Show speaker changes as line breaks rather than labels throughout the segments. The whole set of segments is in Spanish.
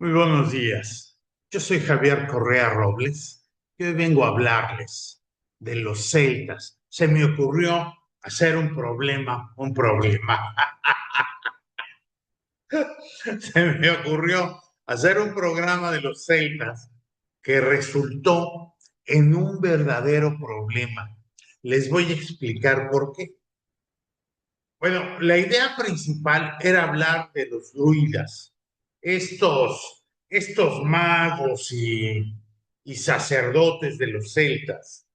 Muy buenos días. Yo soy Javier Correa Robles y hoy vengo a hablarles de los celtas. Se me ocurrió hacer un problema. Se me ocurrió hacer un programa de los celtas que resultó en un verdadero problema. Les voy a explicar por qué. Bueno, la idea principal era hablar de los druidas, estos magos y sacerdotes de los celtas.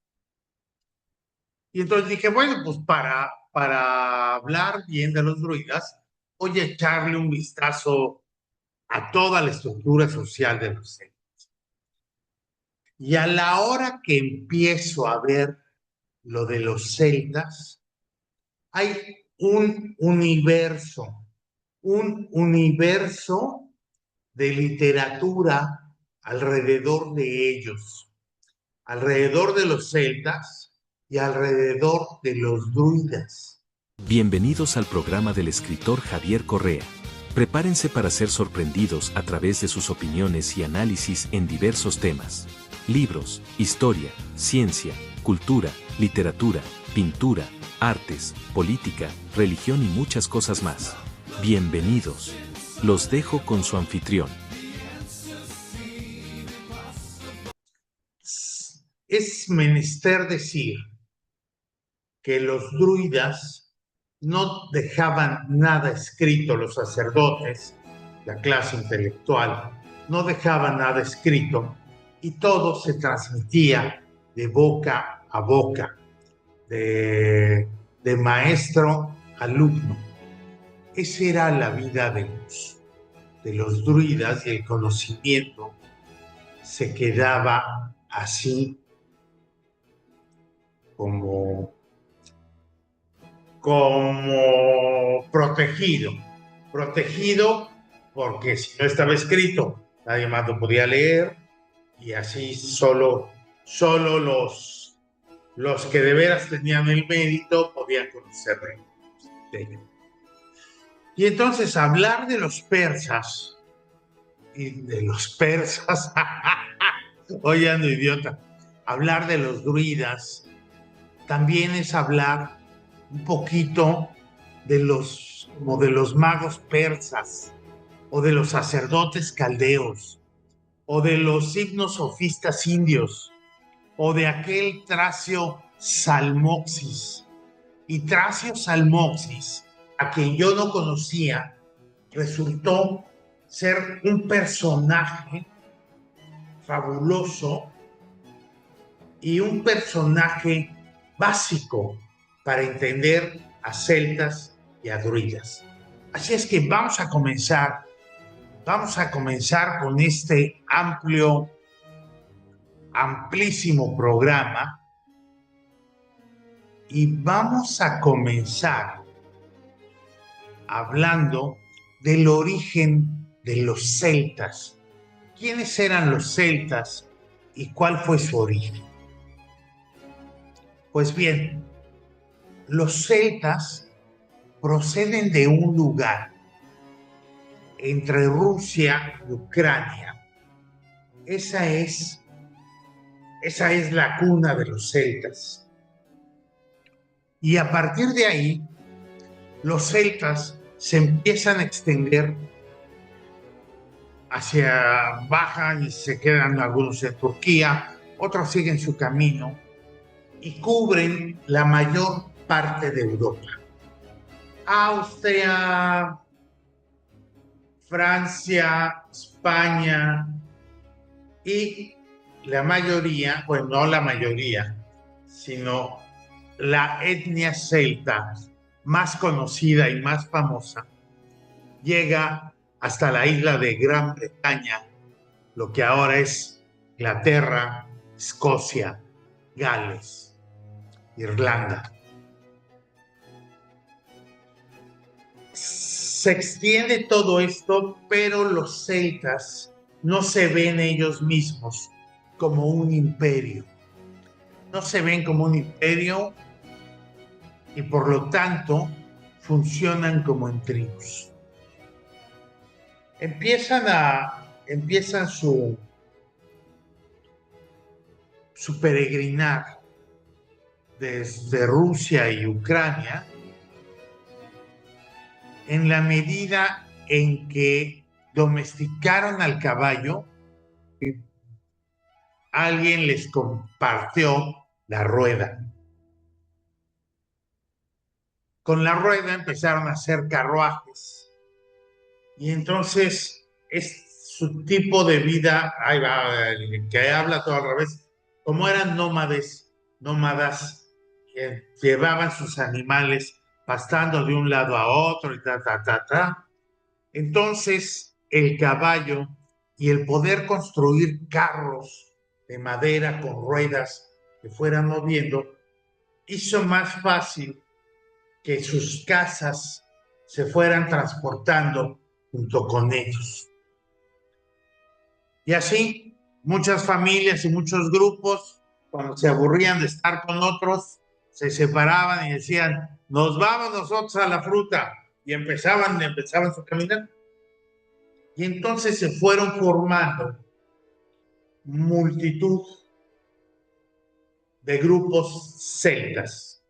Y entonces dije, bueno, pues para hablar bien de los druidas, voy a echarle un vistazo a toda la estructura social de los celtas. Y a la hora que empiezo a ver lo de los celtas, hay un universo de literatura alrededor de ellos, alrededor de los celtas y alrededor de los druidas.
Bienvenidos al programa del escritor Javier Correa. Prepárense para ser sorprendidos a través de sus opiniones y análisis en diversos temas. Libros, historia, ciencia, cultura, literatura, pintura, artes, política, religión y muchas cosas más. Bienvenidos. Los dejo con su anfitrión.
Es menester decir que los druidas no dejaban nada escrito, los sacerdotes, la clase intelectual, no dejaban nada escrito y todo se transmitía de boca a boca, de maestro a alumno. Esa era la vida de los druidas y el conocimiento se quedaba así como protegido porque si no estaba escrito, nadie más lo podía leer y así solo los que de veras tenían el mérito podían conocer de ello. Y entonces hablar de los persas y de los persas, oye, ando idiota, hablar de los druidas también es hablar un poquito como de los magos persas, o de los sacerdotes caldeos, o de los hipnosofistas indios, o de aquel Tracio Salmoxis. Y Tracio Salmoxis, a quien yo no conocía, resultó ser un personaje fabuloso y un personaje básico para entender a celtas y a druidas. Así es que vamos a comenzar con este amplísimo programa y vamos a comenzar hablando del origen de los celtas. ¿Quiénes eran los celtas y cuál fue su origen? Pues bien, los celtas proceden de un lugar entre Rusia y Ucrania. Esa es la cuna de los celtas. Y a partir de ahí, los celtas se empiezan a extender bajan y se quedan algunos en Turquía, otros siguen su camino y cubren la mayor parte de Europa. Austria, Francia, España y la mayoría, bueno, no la mayoría, sino la etnia celta más conocida y más famosa, llega hasta la isla de Gran Bretaña, lo que ahora es Inglaterra, Escocia, Gales, Irlanda. Se extiende todo esto, pero los celtas no se ven ellos mismos como un imperio. No se ven como un imperio y por lo tanto funcionan como en tribus. Empiezan a empiezan su peregrinar desde Rusia y Ucrania, en la medida en que domesticaron al caballo, alguien les compartió la rueda. Con la rueda empezaron a hacer carruajes. Y entonces es su tipo de vida, ahí va, el que habla todo al revés, como eran nómadas, llevaban sus animales pastando de un lado a otro y Entonces el caballo y el poder construir carros de madera con ruedas que fueran moviendo hizo más fácil que sus casas se fueran transportando junto con ellos. Y así, muchas familias y muchos grupos, cuando se aburrían de estar con otros, se separaban y decían, nos vamos nosotros a la fruta, y empezaban su caminar. Y entonces se fueron formando multitud de grupos celtas,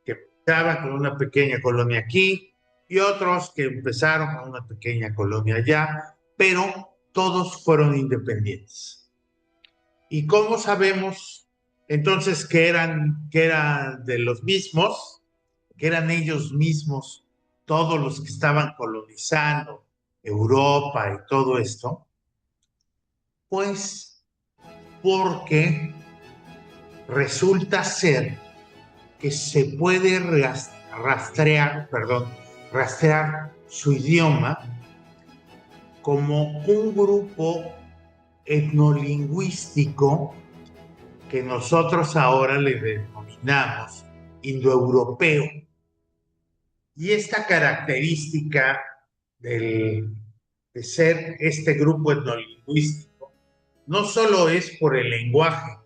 que empezaban con una pequeña colonia aquí, y otros que empezaron con una pequeña colonia allá, pero todos fueron independientes. ¿Y cómo sabemos entonces que eran de los mismos, que eran ellos mismos, todos los que estaban colonizando Europa y todo esto? Pues porque resulta ser que se puede rastrear su idioma como un grupo etnolingüístico que nosotros ahora le denominamos indoeuropeo. Y esta característica de ser este grupo etnolingüístico no solo es por el lenguaje,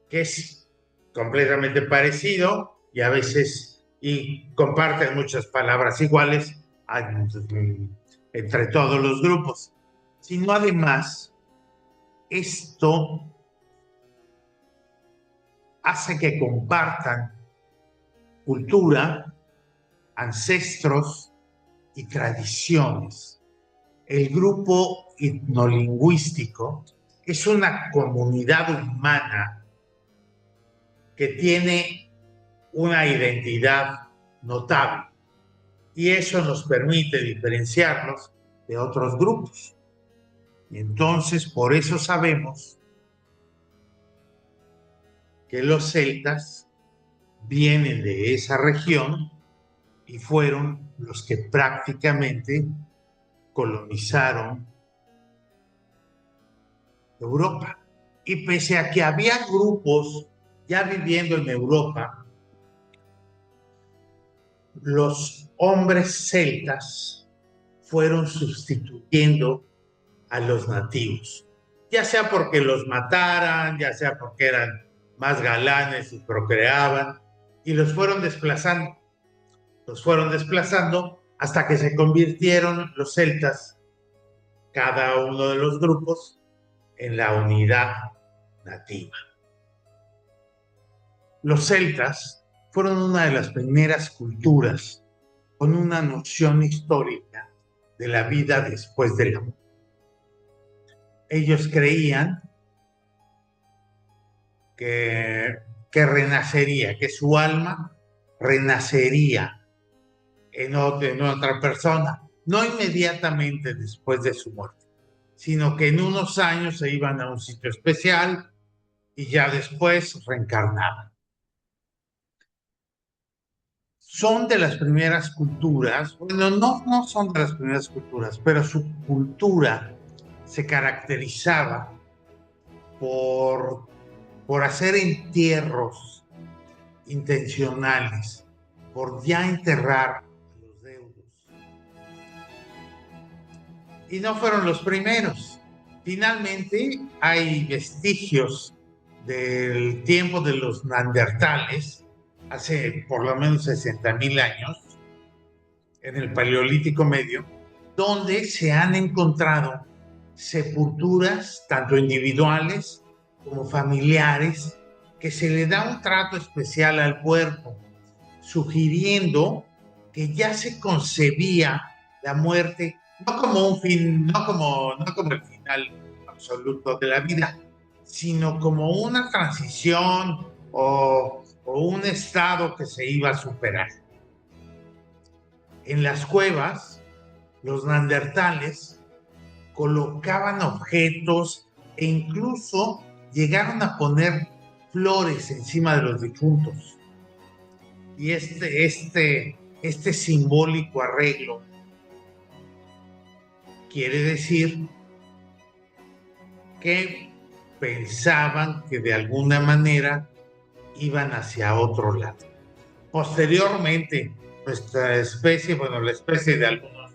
que es completamente parecido y a veces comparten muchas palabras iguales entre todos los grupos, sino además esto hace que compartan cultura, ancestros y tradiciones. El grupo etnolingüístico es una comunidad humana que tiene una identidad notable y eso nos permite diferenciarnos de otros grupos. Y entonces, por eso sabemos que los celtas vienen de esa región y fueron los que prácticamente colonizaron Europa. Y pese a que había grupos ya viviendo en Europa, los hombres celtas fueron sustituyendo a los nativos, ya sea porque los mataran, ya sea porque eran más galanes y procreaban, y los fueron desplazando hasta que se convirtieron los celtas, cada uno de los grupos, en la unidad nativa. Los celtas fueron una de las primeras culturas con una noción histórica de la vida después de la muerte. Ellos creían que renacería, que su alma renacería en otra persona, no inmediatamente después de su muerte, sino que en unos años se iban a un sitio especial y ya después reencarnaban. Son de las primeras culturas, bueno, no son de las primeras culturas, pero su cultura se caracterizaba por hacer entierros intencionales, por ya enterrar a los deudos. Y no fueron los primeros. Finalmente hay vestigios del tiempo de los neandertales, hace por lo menos 60,000 años, en el Paleolítico Medio, donde se han encontrado sepulturas, tanto individuales como familiares, que se le da un trato especial al cuerpo, sugiriendo que ya se concebía la muerte no como un fin, no como el final absoluto de la vida, sino como una transición o un estado que se iba a superar. En las cuevas, los neandertales colocaban objetos e incluso llegaron a poner flores encima de los difuntos. Y este simbólico arreglo quiere decir que pensaban que de alguna manera iban hacia otro lado. Posteriormente, nuestra especie, bueno, la especie de algunos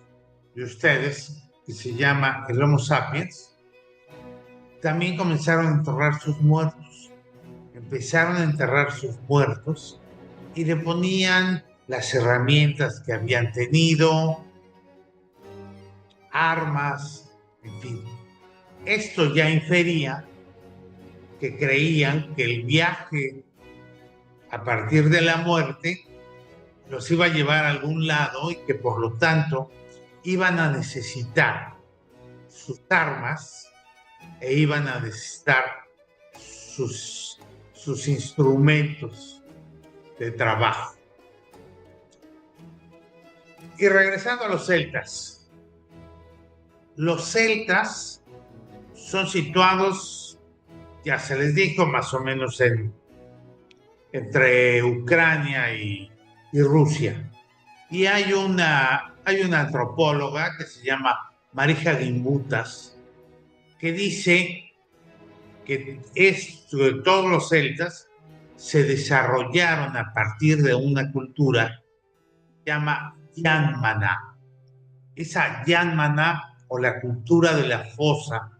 de ustedes, que se llama el Homo sapiens, también comenzaron a enterrar sus muertos. Empezaron a enterrar sus muertos y le ponían las herramientas que habían tenido, armas, en fin. Esto ya infería que creían que el viaje a partir de la muerte los iba a llevar a algún lado y que por lo tanto iban a necesitar sus armas e iban a necesitar sus instrumentos de trabajo. Y regresando a los celtas. Los celtas son situados, ya se les dijo, más o menos entre Ucrania y Rusia. Y hay una antropóloga que se llama Marija Gimbutas, que dice que todos los celtas se desarrollaron a partir de una cultura que se llama Yanmana. Esa Yanmana, o la cultura de la fosa,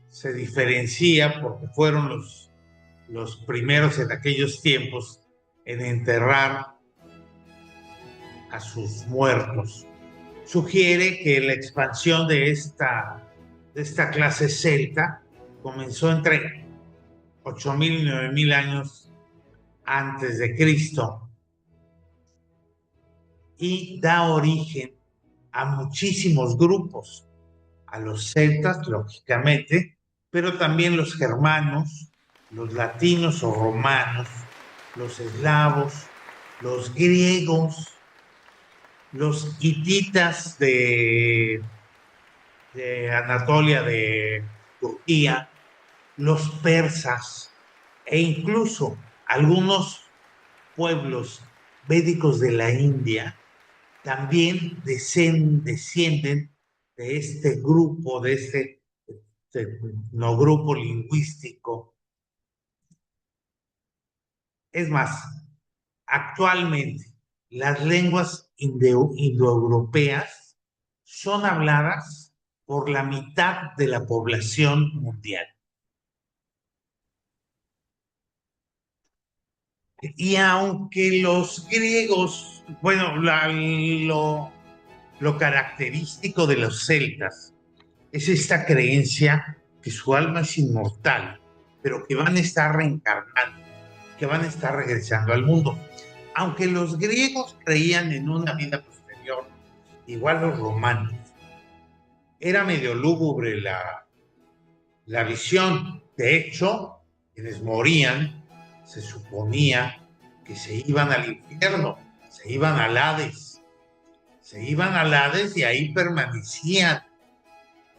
se diferencia porque fueron los primeros en aquellos tiempos en enterrar a sus muertos. Sugiere que la expansión de esta clase celta comenzó entre 8.000 y 9.000 años antes de Cristo y da origen a muchísimos grupos, a los celtas, lógicamente, pero también los germanos, los latinos o romanos, los eslavos, los griegos, los hititas de Anatolia, de Turquía, los persas e incluso algunos pueblos védicos de la India también descienden de este grupo, de este no grupo lingüístico. Es más, actualmente las lenguas indoeuropeas son habladas por la mitad de la población mundial. Y aunque los griegos, bueno, lo característico de los celtas es esta creencia que su alma es inmortal, pero que van a estar reencarnando, que van a estar regresando al mundo. Aunque los griegos creían en una vida posterior, igual los romanos, era medio lúgubre la visión. De hecho, quienes morían se suponía que se iban al infierno, se iban al Hades, y ahí permanecían.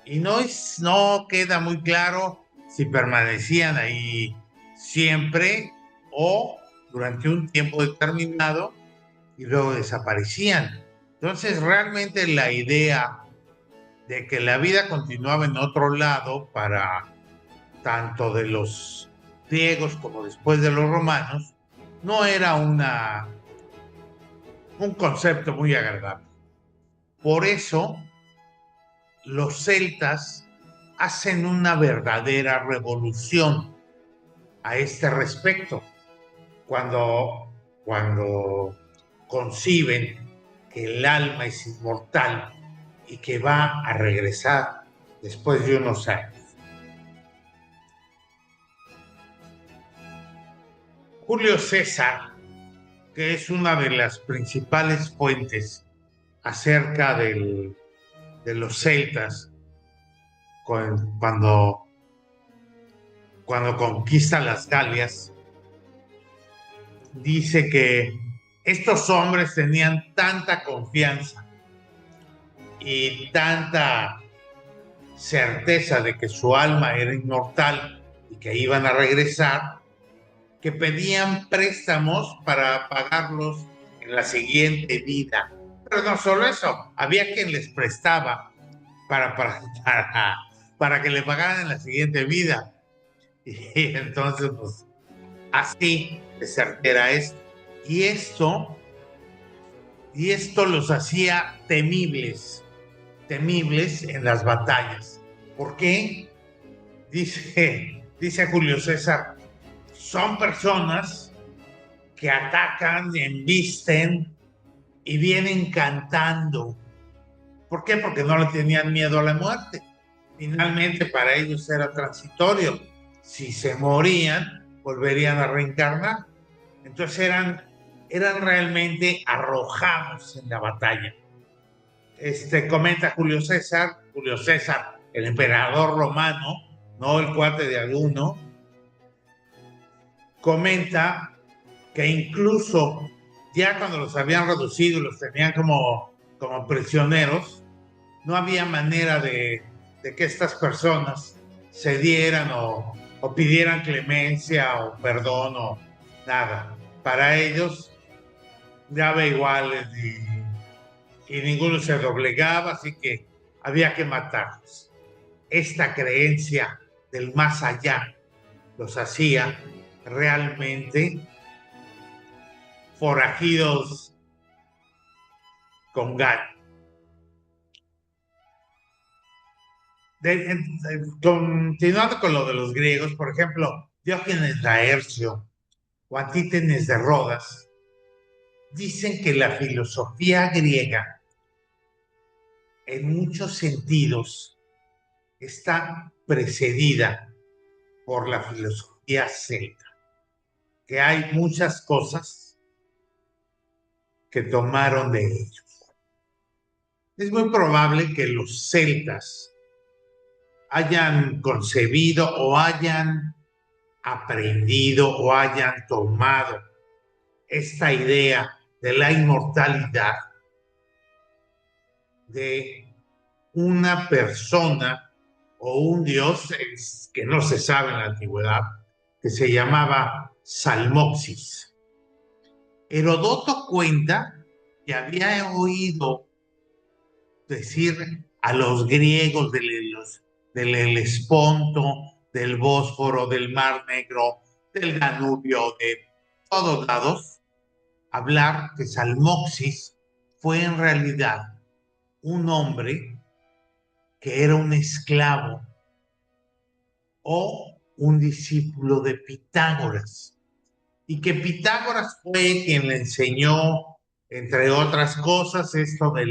Y no queda muy claro si permanecían ahí siempre o durante un tiempo determinado y luego desaparecían. Entonces, realmente la idea de que la vida continuaba en otro lado para tanto de los griegos como después de los romanos no era un concepto muy agradable. Por eso, los celtas hacen una verdadera revolución a este respecto cuando conciben que el alma es inmortal y que va a regresar después de unos años. Julio César, que es una de las principales fuentes acerca de los celtas, cuando conquista las Galias, dice que estos hombres tenían tanta confianza y tanta certeza de que su alma era inmortal y que iban a regresar, que pedían préstamos para pagarlos en la siguiente vida. Pero no solo eso, había quien les prestaba para que le pagaran en la siguiente vida. Y entonces, pues, así de certera es. Y esto los hacía temibles en las batallas. ¿Por qué? Dice Julio César, son personas que atacan, embisten y vienen cantando. ¿Por qué? Porque no le tenían miedo a la muerte. Finalmente para ellos era transitorio. Si se morían, volverían a reencarnar. Entonces eran realmente arrojados en la batalla. Comenta Julio César, el emperador romano, no el cuate de alguno, comenta que incluso ya cuando los habían reducido y los tenían como prisioneros, no había manera de que estas personas cedieran o pidieran clemencia o perdón o nada. Para ellos daba igual y ninguno se doblegaba, así que había que matarlos. Esta creencia del más allá los hacía realmente forajidos con ganas. Continuando con lo de los griegos, por ejemplo, Diógenes Laercio o Antítenes de Rodas dicen que la filosofía griega en muchos sentidos está precedida por la filosofía celta, que hay muchas cosas que tomaron de ellos. Es muy probable que los celtas hayan concebido o hayan aprendido o hayan tomado esta idea de la inmortalidad de una persona o un dios que no se sabe en la antigüedad, que se llamaba Salmoxis. Herodoto cuenta que había oído decir a los griegos del Helesponto, del Bósforo, del Mar Negro, del Danubio, de todos lados, hablar que Salmoxis fue en realidad un hombre que era un esclavo o un discípulo de Pitágoras, y que Pitágoras fue quien le enseñó, entre otras cosas, esto de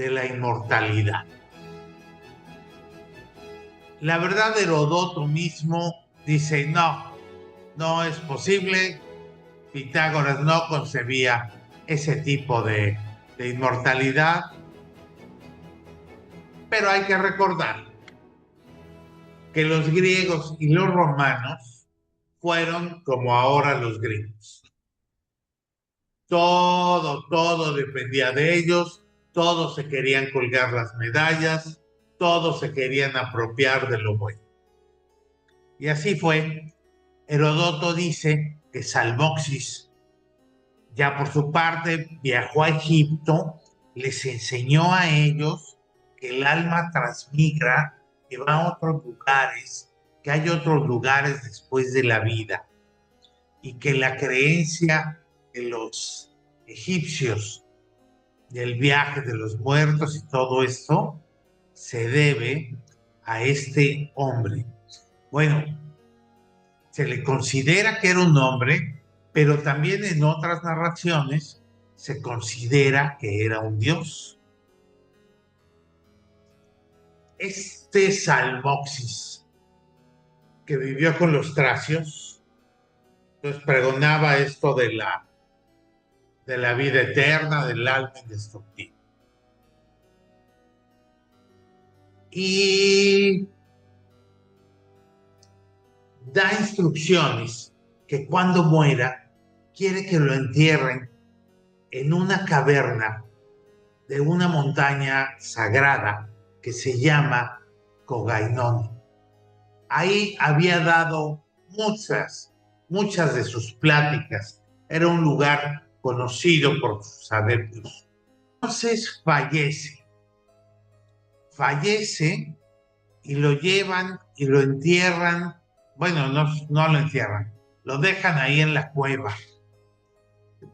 la inmortalidad. La verdad, Herodoto mismo dice, no es posible, Pitágoras no concebía ese tipo de inmortalidad, pero hay que recordar que los griegos y los romanos fueron como ahora los gringos. Todo dependía de ellos, todos se querían colgar las medallas, todos se querían apropiar de lo bueno. Y así fue. Herodoto dice que Salmoxis, ya por su parte, viajó a Egipto, les enseñó a ellos que el alma transmigra, que va a otros lugares, que hay otros lugares después de la vida, y que la creencia de los egipcios del viaje de los muertos y todo esto se debe a este hombre. Bueno, se le considera que era un hombre, pero también en otras narraciones se considera que era un dios. Es Salmoxis, que vivió con los tracios, entonces pregonaba esto de la vida eterna, del alma indestructible. Y da instrucciones que cuando muera quiere que lo entierren en una caverna de una montaña sagrada que se llama Cogainón. Ahí había dado muchas de sus pláticas. Era un lugar conocido por sus adeptos. Entonces fallece y lo llevan y lo entierran. Bueno, no lo entierran, lo dejan ahí en la cueva,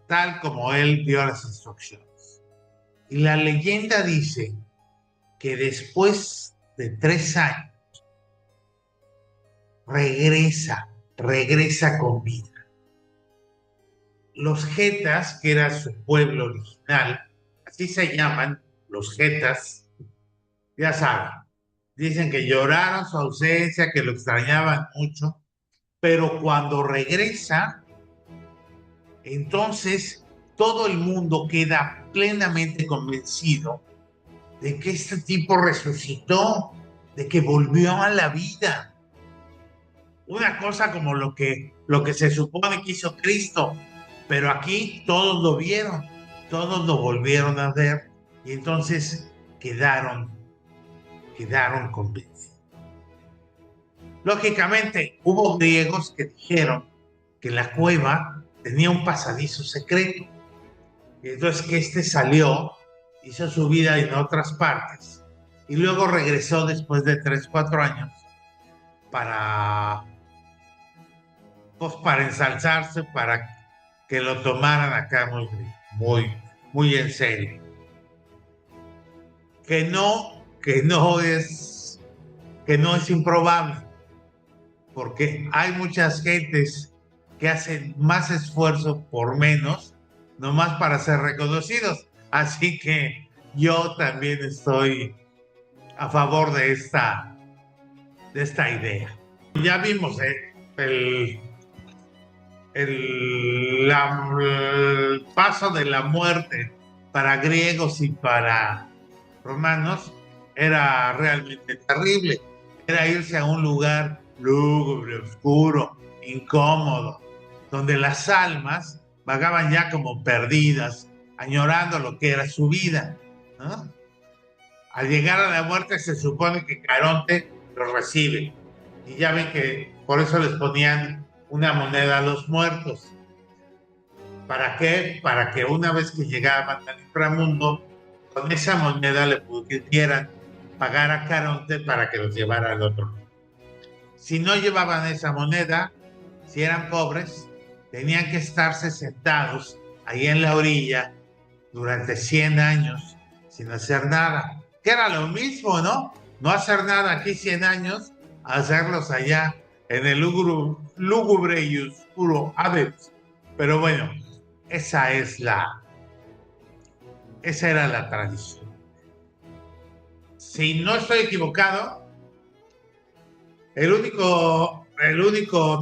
tal como él dio las instrucciones. Y la leyenda dice que después de 3 años regresa con vida. Los Getas, que era su pueblo original, así se llaman los Getas, ya saben, dicen que lloraron su ausencia, que lo extrañaban mucho, pero cuando regresa, entonces todo el mundo queda plenamente convencido de que este tipo resucitó, de que volvió a la vida. Una cosa como lo que se supone que hizo Cristo, pero aquí todos lo vieron, todos lo volvieron a ver y entonces quedaron convencidos. Lógicamente, hubo griegos que dijeron que la cueva tenía un pasadizo secreto. Y entonces que salió, hizo su vida en otras partes y luego regresó después de 3, 4 años para ensalzarse, para que lo tomaran acá muy en serio. Que no es improbable, porque hay muchas gentes que hacen más esfuerzo por menos, nomás para ser reconocidos. Así que yo también estoy a favor de esta idea. Ya vimos el paso de la muerte para griegos y para romanos era realmente terrible. Era irse a un lugar lúgubre, oscuro, incómodo, donde las almas vagaban ya como perdidas, añorando lo que era su vida, ¿no? Al llegar a la muerte se supone que Caronte los recibe. Y ya ven que por eso les ponían una moneda a los muertos. ¿Para qué? Para que una vez que llegaban al inframundo, con esa moneda le pudieran pagar a Caronte para que los llevara al otro lugar. Si no llevaban esa moneda, si eran pobres, tenían que estarse sentados ahí en la orilla durante 100 años sin hacer nada. Que era lo mismo, ¿no? No hacer nada aquí 100 años, hacerlos allá en el lúgubre y oscuro Hades. Pero bueno, esa era la tradición. Si no estoy equivocado, el único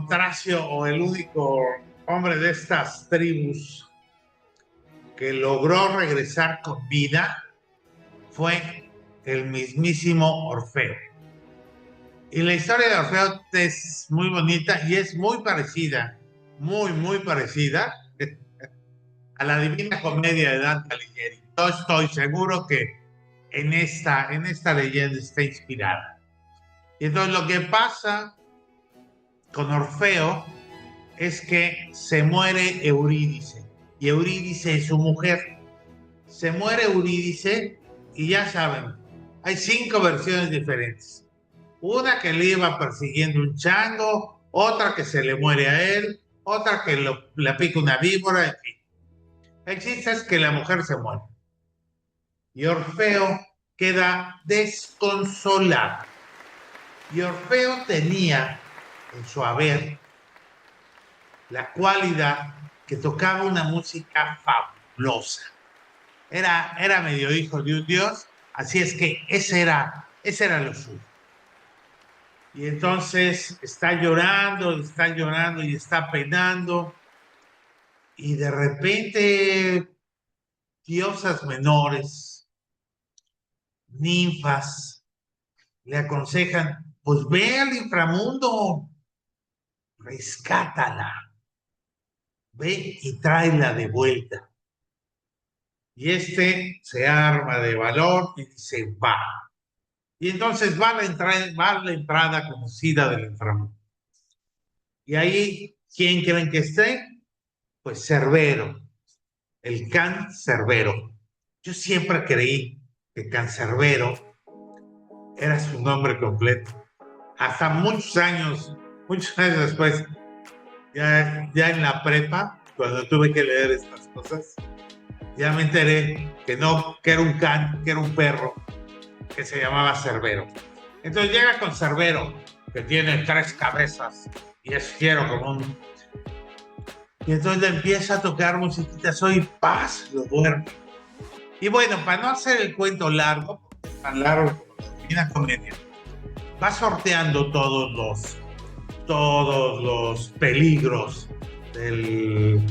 tracio o el único hombre de estas tribus que logró regresar con vida fue el mismísimo Orfeo. Y la historia de Orfeo es muy bonita y es muy parecida, muy parecida a la Divina Comedia de Dante Alighieri. Yo estoy seguro que en esta leyenda está inspirada. Y entonces lo que pasa con Orfeo es que se muere Eurídice, y Eurídice es su mujer. Se muere Eurídice y ya saben, hay 5 versiones diferentes. Una que le iba persiguiendo un chango, otra que se le muere a él, otra que le pica una víbora, en fin. El chiste es que la mujer se muere. Y Orfeo queda desconsolado. Y Orfeo tenía en su haber la cualidad que tocaba una música fabulosa. Era medio hijo de un dios, así es que ese era lo suyo. Y entonces está llorando y está penando. Y de repente diosas menores, ninfas, le aconsejan, pues ve al inframundo, rescátala, ve y tráela de vuelta. Y se arma de valor y dice, va. Y entonces va a la entrada conocida del inframundo. Y ahí, ¿quién creen que esté? Pues Cerbero, el Cancerbero. Yo siempre creí que Cancerbero era su nombre completo. Hasta muchos años después, ya en la prepa, cuando tuve que leer estas cosas, ya me enteré que no, que era un can, que era un perro, que se llamaba Cerbero. Entonces llega con Cerbero, que tiene 3 cabezas y es fiero como un... Y entonces le empieza a tocar musiquita, soy paz, lo duerme. Y bueno, para no hacer el cuento largo, tan largo como la Divina Comedia, va sorteando todos los peligros del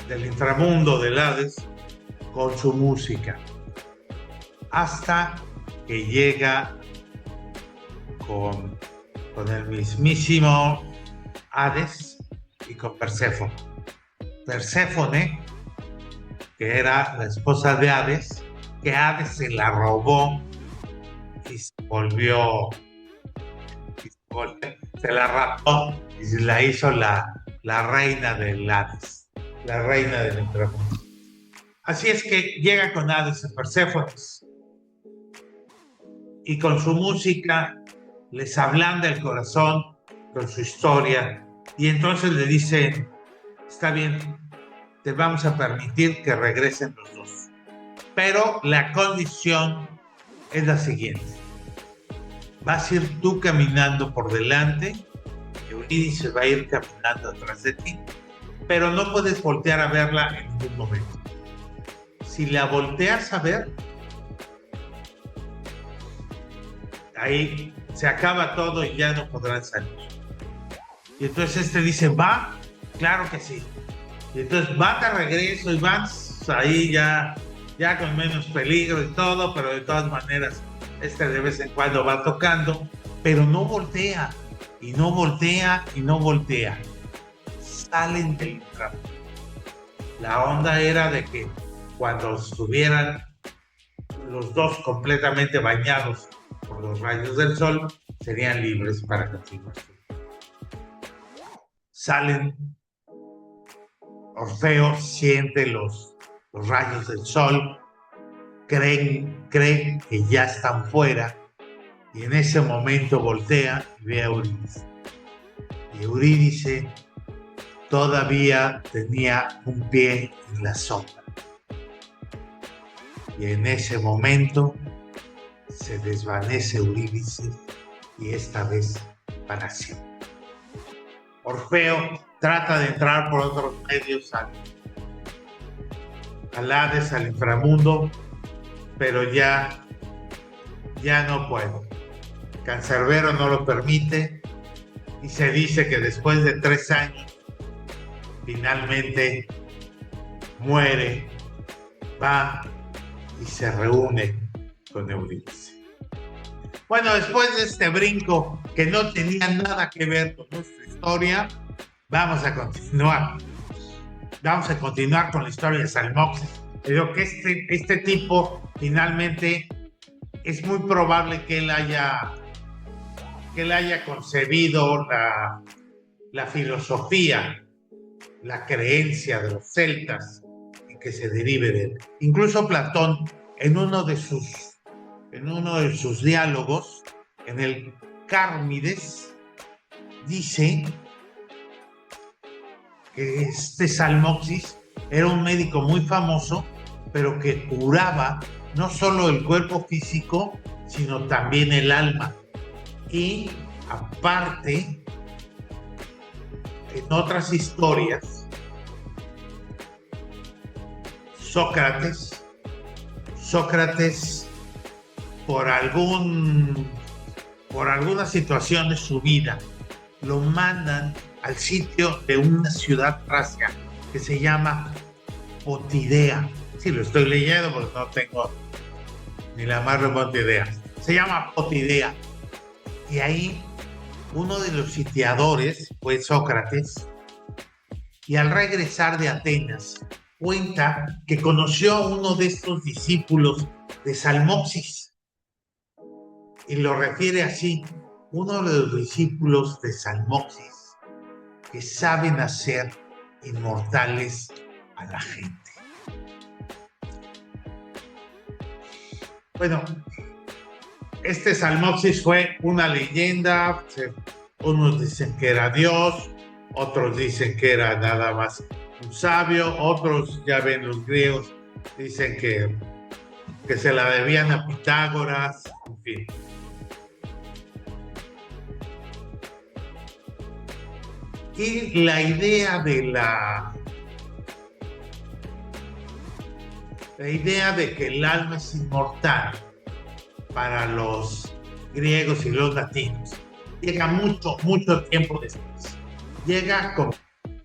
inframundo, del Hades, con su música. Hasta que llega con el mismísimo Hades y con Perséfone. Perséfone, que era la esposa de Hades, que Hades se la robó y se la raptó y se la hizo la reina del Hades, la reina del inframundo. Así es que llega con Hades y Perséfone y con su música les ablanda el corazón con su historia y entonces le dice, está bien, te vamos a permitir que regresen los dos, pero la condición es la siguiente: vas a ir tú caminando por delante, Eurídice va a ir caminando atrás de ti, pero no puedes voltear a verla en ningún momento. Si la volteas a ver, ahí se acaba todo y ya no podrán salir. Y entonces dice, va, claro que sí. Y entonces van de regreso y van ahí ya con menos peligro y todo, pero de todas maneras de vez en cuando va tocando, pero no voltea, y no voltea, y no voltea. Salen del inframundo. La onda era de que cuando estuvieran los dos completamente bañados por los rayos del sol, serían libres para continuar. Salen, Orfeo siente los rayos del sol, creen que ya están fuera, y en ese momento voltea y ve a Eurídice. Y Eurídice todavía tenía un pie en la sombra. Y en ese momento se desvanece Eurídice, y esta vez para siempre. Orfeo trata de entrar por otros medios al Hades, al inframundo, pero ya no puede. Cancerbero no lo permite y se dice que después de 3 años finalmente muere, va y se reúne con Eurídice. Bueno, después de este brinco que no tenía nada que ver con nuestra historia, vamos a continuar con la historia de Salmoxis. Creo que este tipo finalmente es muy probable que él haya concebido la filosofía, la creencia de los celtas, y que se derive de él. Incluso Platón, en uno de sus diálogos, en el Cármides, dice que Salmoxis era un médico muy famoso, pero que curaba no solo el cuerpo físico, sino también el alma. Y aparte, en otras historias, Sócrates por algún por alguna situación de su vida, lo mandan al sitio de una ciudad tracia que se llama Potidea. Sí, lo estoy leyendo porque no tengo ni la más remota idea. Se llama Potidea. Y ahí uno de los sitiadores fue Sócrates, y al regresar de Atenas cuenta que conoció a uno de estos discípulos de Salmoxis, y lo refiere así: uno de los discípulos de Salmoxis que saben hacer inmortales a la gente. Bueno, este Salmoxis fue una leyenda. Unos dicen que era Dios, otros dicen que era nada más un sabio, otros, ya ven, los griegos dicen que se la debían a Pitágoras, en fin. Y la idea de que el alma es inmortal para los griegos y los latinos llega mucho tiempo después.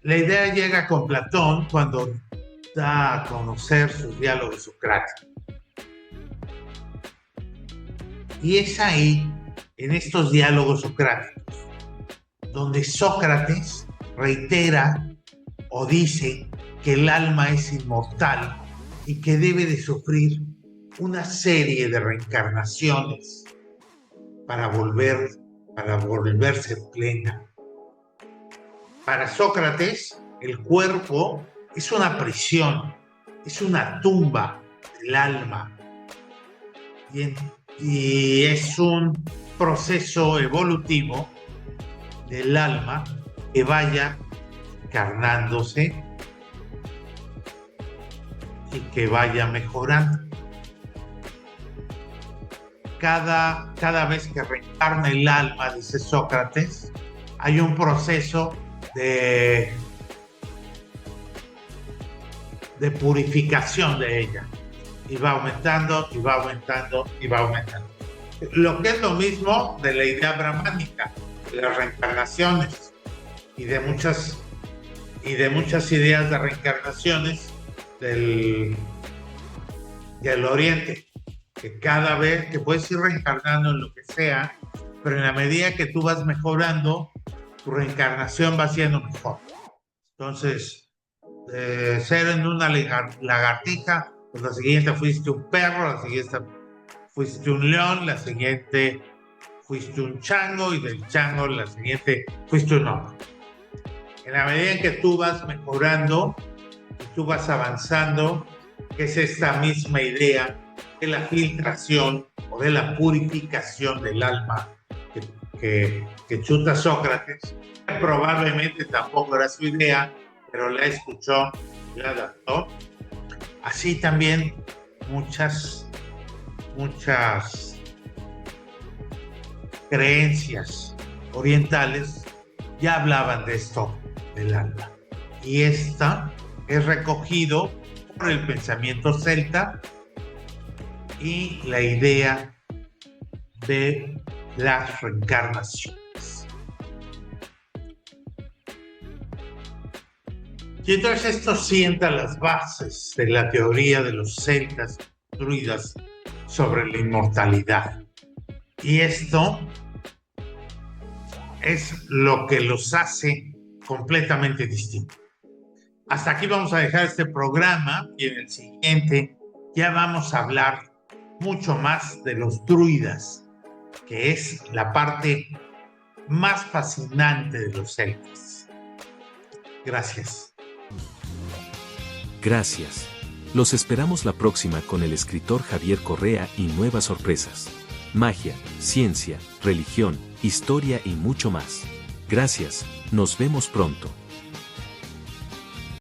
La idea llega con Platón cuando da a conocer sus diálogos socráticos. Y es ahí, en estos diálogos socráticos, donde Sócrates reitera o dice que el alma es inmortal y que debe de sufrir una serie de reencarnaciones para volverse plena. Para Sócrates, el cuerpo es una prisión, es una tumba del alma, y es un proceso evolutivo del alma que vaya encarnándose y que vaya mejorando. Cada vez que reencarna el alma, dice Sócrates, hay un proceso de purificación de ella, y va aumentando, y va aumentando, y va aumentando. Lo que es lo mismo de la idea brahmánica, de las reencarnaciones, y de muchas ideas de reencarnaciones del Oriente, que cada vez que puedes ir reencarnando en lo que sea, pero en la medida que tú vas mejorando, tu reencarnación va siendo mejor. Entonces, ser en una lagartija, pues la siguiente fuiste un perro, la siguiente fuiste un león, la siguiente fuiste un chango, y del chango la siguiente fuiste un hombre. En la medida en que tú vas mejorando, tú vas avanzando, que es esta misma idea de la filtración o de la purificación del alma que chuta Sócrates. Probablemente tampoco era su idea, pero la escuchó y la adaptó. Así también muchas creencias orientales ya hablaban de esto del alma. Y esta es recogido por el pensamiento celta y la idea de las reencarnaciones. Y entonces esto sienta las bases de la teoría de los celtas druidas sobre la inmortalidad. Y esto es lo que los hace completamente distintos. Hasta aquí vamos a dejar este programa, y en el siguiente ya vamos a hablar mucho más de los druidas, que es la parte más fascinante de los celtas. Gracias.
Gracias. Los esperamos la próxima con el escritor Javier Correa y nuevas sorpresas. Magia, ciencia, religión, historia y mucho más. Gracias, nos vemos pronto.